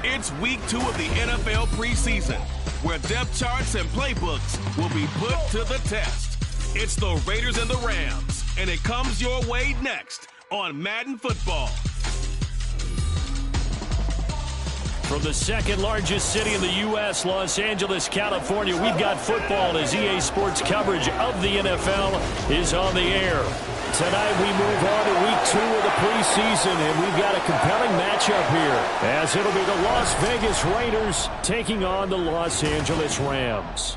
It's week 2 of the NFL preseason, where depth charts and playbooks will be put to the test. It's the Raiders and the Rams, and it comes your way next on Madden Football. From the second largest city in the U.S., Los Angeles, California, we've got football as EA Sports coverage of the NFL is on the air. Tonight we move on to week 2 of the preseason, and we've got a compelling matchup here, as it'll be the Las Vegas Raiders taking on the Los Angeles Rams.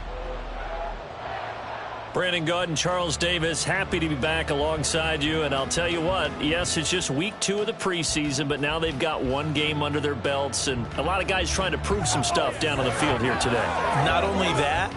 Brandon Gaudin, Charles Davis, happy to be back alongside you. And I'll tell you what, yes, it's just week 2 of the preseason, but now they've got one game under their belts, and a lot of guys trying to prove some stuff down on the field here today. Not only that,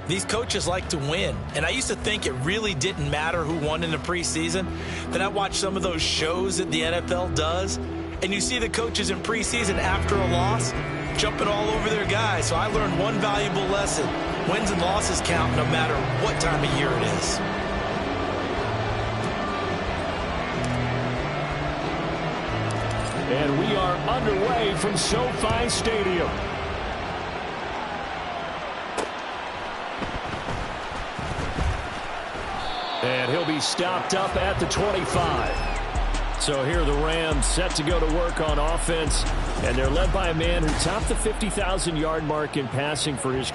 these coaches like to win. And I used to think it really didn't matter who won in the preseason. Then I watched some of those shows that the NFL does, and you see the coaches in preseason after a loss jumping all over their guys. So I learned one valuable lesson. Wins and losses count no matter what time of year it is. And we are underway from SoFi Stadium. And he'll be stopped up at the 25. So here are the Rams set to go to work on offense. And they're led by a man who topped the 50,000-yard mark in passing for his...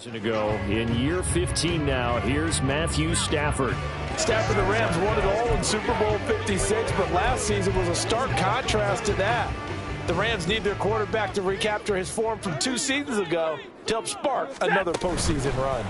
Ago. In year 15 now, here's Matthew Stafford. Stafford, the Rams won it all in Super Bowl 56, but last season was a stark contrast to that. The Rams need their quarterback to recapture his form from 2 seasons ago to help spark another postseason run.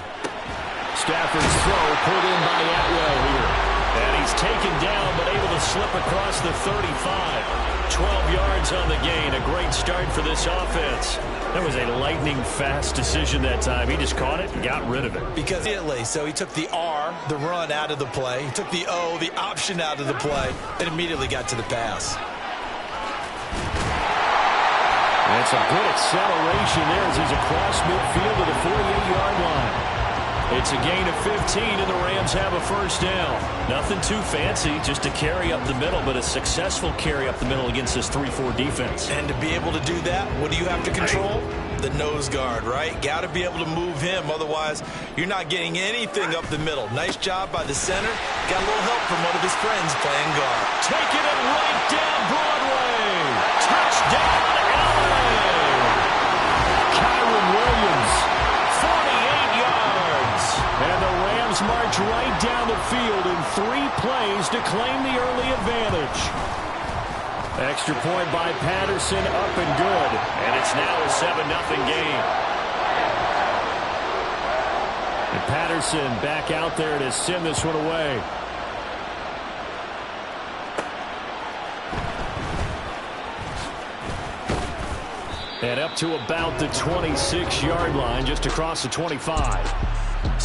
Stafford's throw pulled in by Atwell here. And he's taken down, but able to slip across the 35. 12 yards on the gain. A great start for this offense. That was a lightning-fast decision that time. He just caught it and got rid of it. Because so he took the R, the run, out of the play. He took the O, the option, out of the play, and immediately got to the pass. And it's a good acceleration there as he's across midfield to the 48-yard line. It's a gain of 15, and the Rams have a first down. Nothing too fancy, just a carry up the middle, but a successful carry up the middle against this 3-4 defense. And to be able to do that, what do you have to control? The nose guard, right? Got to be able to move him, otherwise you're not getting anything up the middle. Nice job by the center. Got a little help from one of his friends playing guard. Taking it right down Broadway. Touchdown, LA. Kyron Williams, 48 yards. And the Rams march right down the field in 3 plays to claim the early advantage. Extra point by Patterson, up and good. And it's now a 7-0 game. And Patterson back out there to send this one away. And up to about the 26-yard line, just across the 25.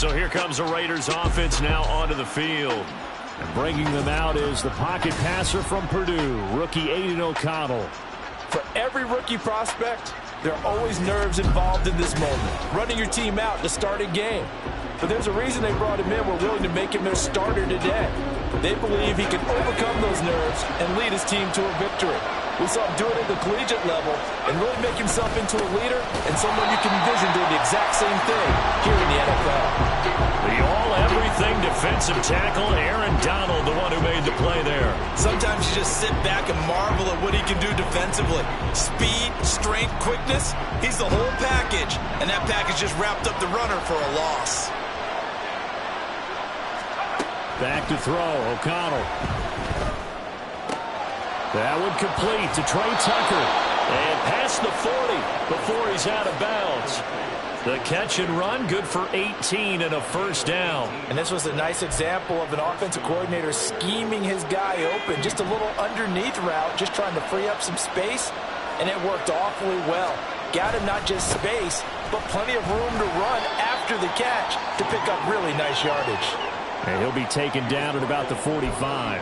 So here comes the Raiders offense now onto the field. And bringing them out is the pocket passer from Purdue, rookie Aiden O'Connell. For every rookie prospect, there are always nerves involved in this moment. Running your team out to start a game. But there's a reason they brought him in. We're willing to make him their starter today. They believe he can overcome those nerves and lead his team to a victory. We saw him do it at the collegiate level and really make himself into a leader and someone you can envision doing the exact same thing here in the NFL. The all-everything defensive tackle, Aaron Donald, the one who made the play there. Sometimes you just sit back and marvel at what he can do defensively. Speed, strength, quickness, he's the whole package. And that package just wrapped up the runner for a loss. Back to throw, O'Connell. That one complete to Trey Tucker. And past the 40 before he's out of bounds. The catch and run, good for 18 and a first down. And this was a nice example of an offensive coordinator scheming his guy open. Just a little underneath route, just trying to free up some space. And it worked awfully well. Got him not just space, but plenty of room to run after the catch to pick up really nice yardage. And he'll be taken down at about the 45.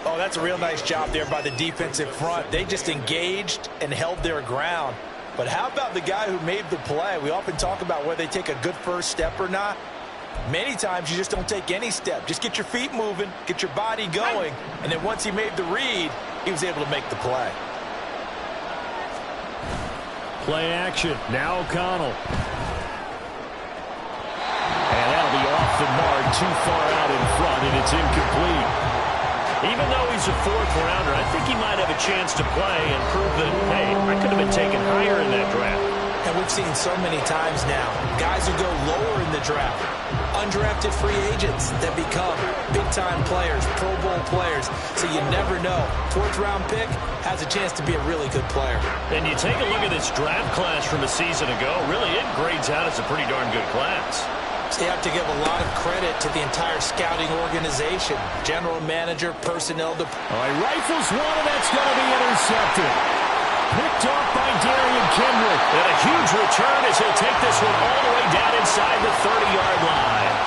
Oh, that's a real nice job there by the defensive front. They just engaged and held their ground. But how about the guy who made the play? We often talk about whether they take a good first step or not. Many times you just don't take any step. Just get your feet moving, get your body going, and then once he made the read, he was able to make the play. Play action. Now O'Connell. And that'll be off the mark, too far out in front, and it's incomplete. Even though he's a fourth-rounder, I think he might have a chance to play and prove that, hey, I could have been taken higher in that draft. And we've seen so many times now, guys who go lower in the draft, undrafted free agents that become big-time players, Pro Bowl players, so you never know. Fourth-round pick has a chance to be a really good player. And you take a look at this draft class from a season ago, really it grades out as a pretty darn good class. So you have to give a lot of credit to the entire scouting organization, general manager, personnel. All right, rifles one, and that's going to be intercepted. Picked off by Darian Kendrick. And a huge return as he'll take this one all the way down inside the 30-yard line.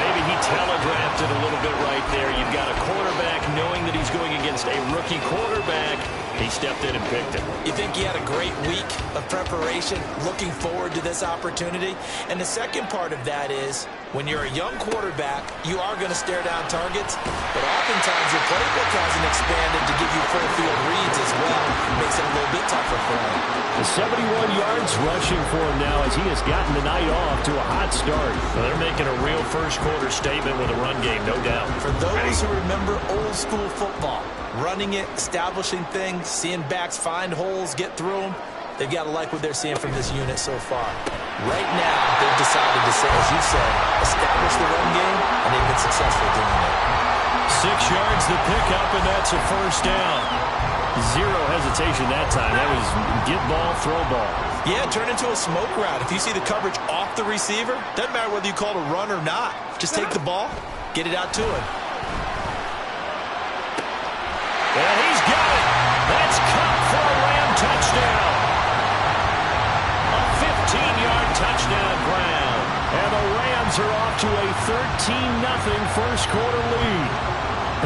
Maybe he telegraphed it a little bit right there. You've got a quarterback knowing that he's going against a rookie quarterback. He stepped in and picked it. You think he had a great week of preparation, looking forward to this opportunity? And the second part of that is, when you're a young quarterback, you are going to stare down targets, but oftentimes your playbook hasn't expanded to give you full field reads as well. It makes it a little bit tougher for him. The 71 yards rushing for him now as he has gotten the night off to a hot start. Well, they're making a real first-quarter statement with a run game, no doubt. For those who remember old-school football, running it, establishing things, seeing backs find holes, get through them, they've got to like what they're seeing from this unit so far. Right now, they've decided to say, as you said, establish the run game, and they've been successful doing it. 6 yards the pickup, and that's a first down. Zero hesitation that time. That was get ball, throw ball. Yeah, turn into a smoke route. If you see the coverage off the receiver, doesn't matter whether you call it a run or not. Just take the ball, get it out to him. And he's got it. That's caught for a Ram touchdown. A 15-yard touchdown ground. And the Rams are off to a 13-0 first-quarter lead.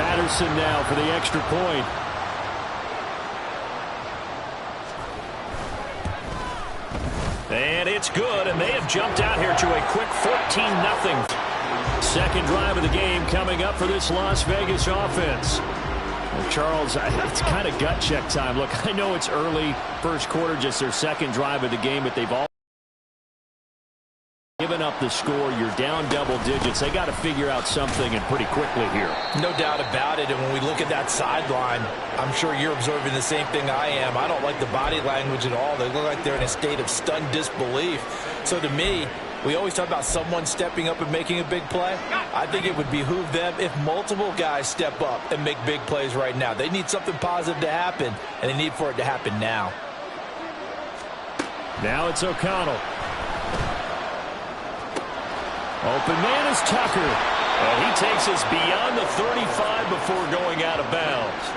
Patterson now for the extra point. And it's good, and they have jumped out here to a quick 14-0. Second drive of the game coming up for this Las Vegas offense. Well, Charles, it's kind of gut check time. Look, I know it's early, first quarter, just their second drive of the game, but they've all given up the score. You're down double digits. They got to figure out something, and pretty quickly here. No doubt about it. And when we look at that sideline, I'm sure you're observing the same thing I am. I don't like the body language at all. They look like they're in a state of stunned disbelief. So to me, we always talk about someone stepping up and making a big play. I think it would behoove them if multiple guys step up and make big plays right now. They need something positive to happen, and they need for it to happen now. Now it's O'Connell. Open man is Tucker. And he takes us beyond the 35 before going out of bounds.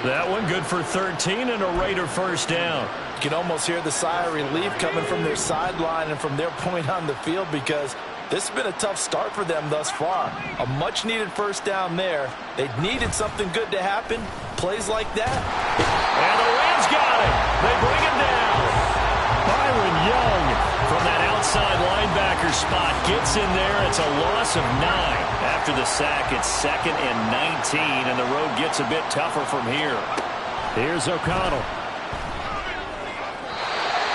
That one good for 13 and a Raider first down. You can almost hear the sigh of relief coming from their sideline and from their point on the field, because This has been a tough start for them thus far. A much-needed first down there. They needed something good to happen. Plays like that. And the Rams got it. They bring him down. Byron Young from that outside linebacker spot gets in there. It's a loss of 9. After the sack, it's 2nd and 19, and the road gets a bit tougher from here. Here's O'Connell.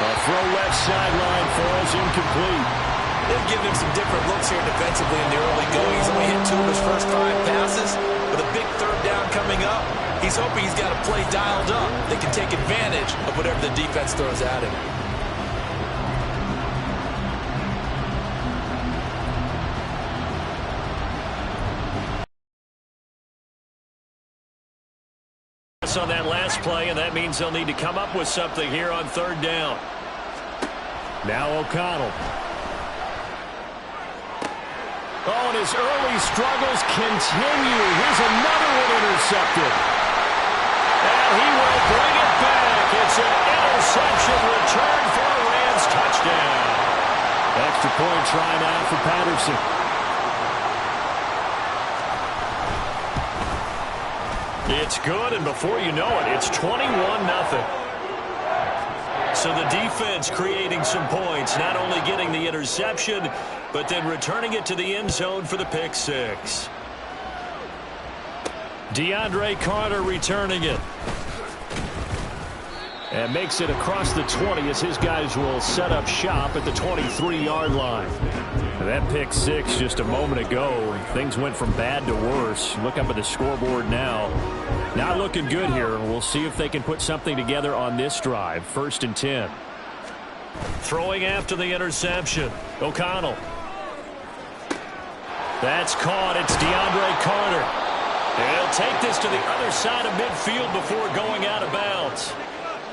A throw left sideline falls incomplete. They've given him some different looks here defensively in the early going. He's only hit 2 of his first 5 passes. With a big third down coming up, he's hoping he's got a play dialed up that can take advantage of whatever the defense throws at him. On that last play, and that means they'll need to come up with something here on 3rd down. Now O'Connell. Oh, and his early struggles continue. Here's another one intercepted. And he will bring it back. It's an interception return for a Rams touchdown. Extra point try now for Patterson. It's good, and before you know it, it's 21-0. So the defense creating some points, not only getting the interception, but then returning it to the end zone for the pick 6. DeAndre Carter returning it. And makes it across the 20 as his guys will set up shop at the 23-yard line. And that pick 6 just a moment ago. Things went from bad to worse. Look up at the scoreboard now. Not looking good here. We'll see if they can put something together on this drive. 1st and 10. Throwing after the interception. O'Connell. That's caught. It's DeAndre Carter. And he'll take this to the other side of midfield before going out of bounds.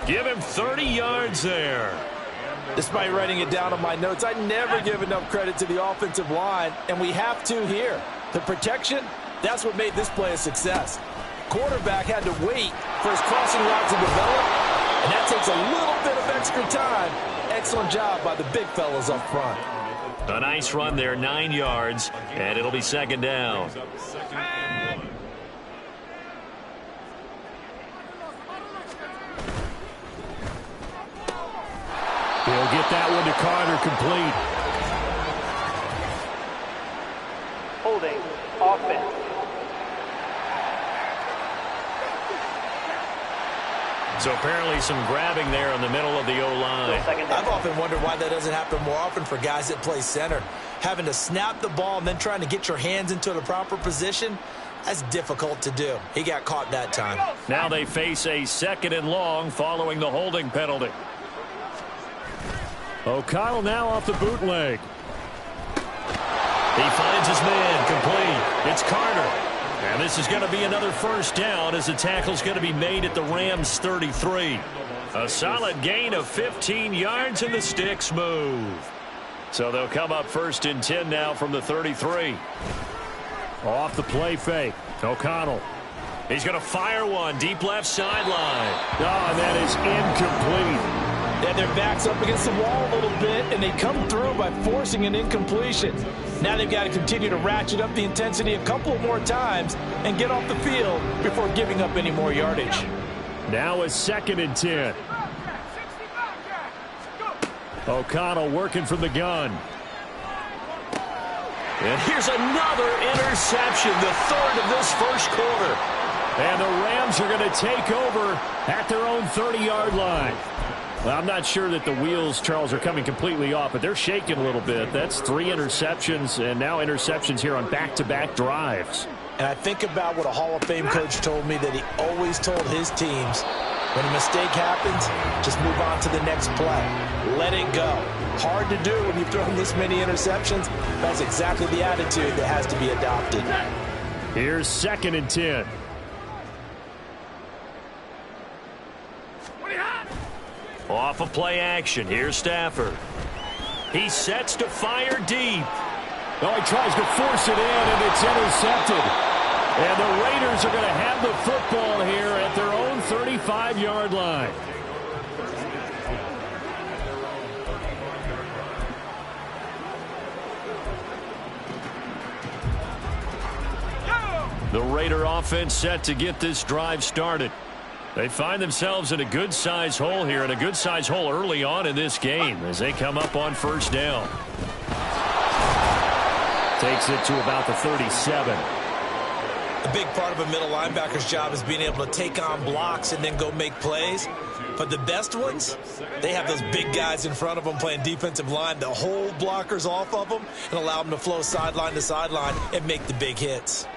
Give him 30 yards there. Despite writing it down on my notes, I never give enough credit to the offensive line, and we have to here. The protection, that's what made this play a success. Quarterback had to wait for his crossing route to develop, and that takes a little bit of extra time. Excellent job by the big fellas up front. A nice run there, 9 yards, and it'll be 2nd down. He'll get that one to Carter complete. Holding offense. So apparently some grabbing there in the middle of the O-line. I've often wondered why that doesn't happen more often for guys that play center. Having to snap the ball and then trying to get your hands into the proper position, that's difficult to do. He got caught that time. Now they face a 2nd and long following the holding penalty. O'Connell now off the bootleg. He finds his man complete. It's Carter. And this is going to be another 1st down as the tackle's going to be made at the Rams 33. A solid gain of 15 yards and the sticks move. So they'll come up 1st and 10 now from the 33. Off the play fake. O'Connell. He's going to fire one deep left sideline. Oh, and that is incomplete. And their back's up against the wall a little bit, and they come through by forcing an incompletion. Now they've got to continue to ratchet up the intensity a couple more times and get off the field before giving up any more yardage. Now it's 2nd and 10. O'Connell working from the gun. And here's another interception, the 3rd of this 1st quarter. And the Rams are going to take over at their own 30-yard line. Well, I'm not sure that the wheels, Charles, are coming completely off, but they're shaking a little bit. That's 3 interceptions, and now interceptions here on back-to-back drives. And I think about what a Hall of Fame coach told me, that he always told his teams, when a mistake happens, just move on to the next play. Let it go. Hard to do when you've thrown this many interceptions. That's exactly the attitude that has to be adopted. Here's 2nd and 10. Off of play action. Here's Stafford. He sets to fire deep. Oh, he tries to force it in, and it's intercepted. And the Raiders are going to have the football here at their own 35-yard line. The Raider offense set to get this drive started. They find themselves in a good-sized hole here, and a good-sized hole early on in this game as they come up on first down. Takes it to about the 37. A big part of a middle linebacker's job is being able to take on blocks and then go make plays. But the best ones, they have those big guys in front of them playing defensive line to hold blockers off of them and allow them to flow sideline to sideline and make the big hits.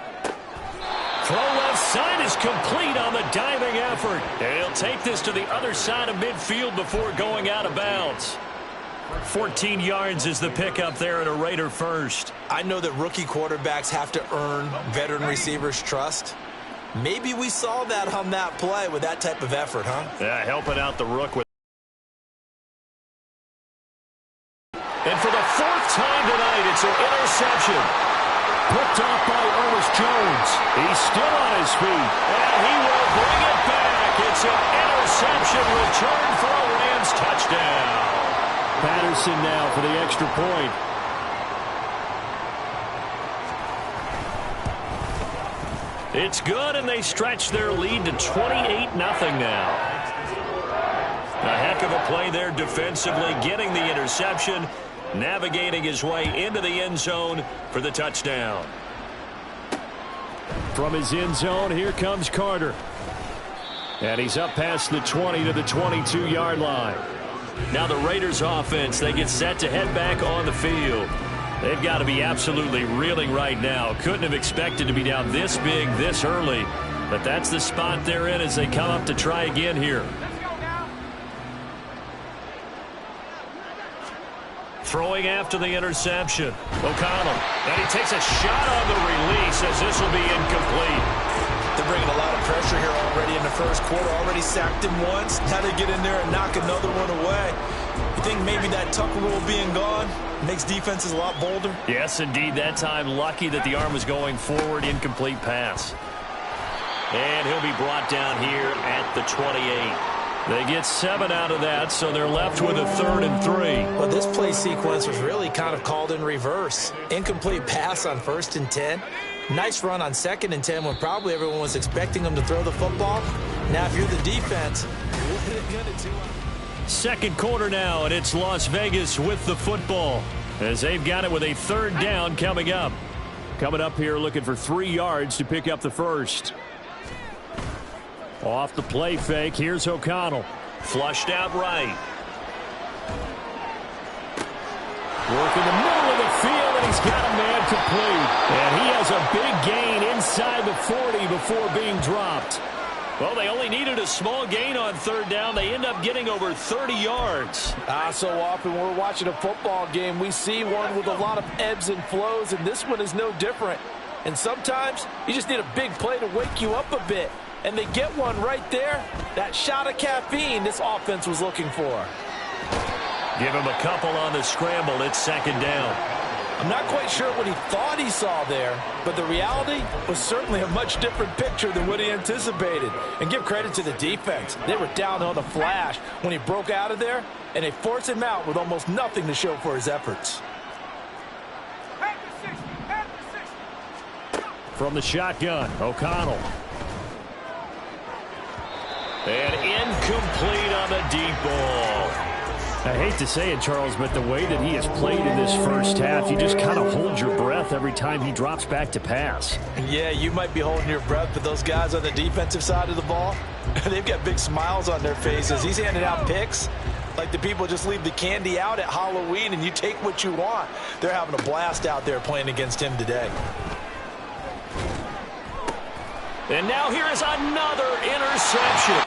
Throw left side is complete on the diving effort. And he'll take this to the other side of midfield before going out of bounds. 14 yards is the pickup there and a Raider first. I know that rookie quarterbacks have to earn veteran receivers' trust. Maybe we saw that on that play with that type of effort, huh? Yeah, helping out the rook with. And for the fourth time tonight, it's an interception. Picked off by Ernest Jones. He's still on his feet. And he will bring it back. It's an interception return for a Rams touchdown. Patterson now for the extra point. It's good, and they stretch their lead to 28-0 now. A heck of a play there defensively, getting the interception, navigating his way into the end zone for the touchdown. From his end zone, here comes Carter. And he's up past the 20 to the 22-yard line. Now the Raiders offense, they get set to head back on the field. They've got to be absolutely reeling right now. Couldn't have expected to be down this big this early. But that's the spot they're in as they come up to try again here. Throwing after the interception. O'Connell. And he takes a shot on the release as this will be incomplete. They're bringing a lot of pressure here already in the first quarter. Already sacked him once. Now they get in there and knock another one away. You think maybe that Tucker rule being gone makes defenses a lot bolder? Yes, indeed. That time lucky that the arm was going forward. Incomplete pass. And he'll be brought down here at the 28. They get 7 out of that, so they're left with a 3rd and 3. Well, this play sequence was really kind of called in reverse. Incomplete pass on 1st and 10. Nice run on 2nd and 10 when probably everyone was expecting them to throw the football. Now, if you're the defense, second quarter now, and it's Las Vegas with the football as they've got it with a 3rd down coming up. Coming up here looking for 3 yards to pick up the first. Off the play fake, here's O'Connell. Flushed out right. Work in the middle of the field, and he's got a man complete. And he has a big gain inside the 40 before being dropped. Well, they only needed a small gain on 3rd down. They end up getting over 30 yards. So often when we're watching a football game, we see one with a lot of ebbs and flows, and this one is no different. And sometimes you just need a big play to wake you up a bit. And they get one right there. That shot of caffeine this offense was looking for. Give him a couple on the scramble. It's 2nd down. I'm not quite sure what he thought he saw there, but the reality was certainly a much different picture than what he anticipated. And give credit to the defense. They were down on the flash when he broke out of there, and they forced him out with almost nothing to show for his efforts. From the shotgun, O'Connell. And incomplete on the deep ball. I hate to say it, Charles, but the way that he has played in this first half, you just kind of hold your breath every time he drops back to pass. Yeah, you might be holding your breath, but those guys on the defensive side of the ball, they've got big smiles on their faces. He's handing out picks like the people just leave the candy out at Halloween and you take what you want. They're having a blast out there playing against him today. And now here is another interception.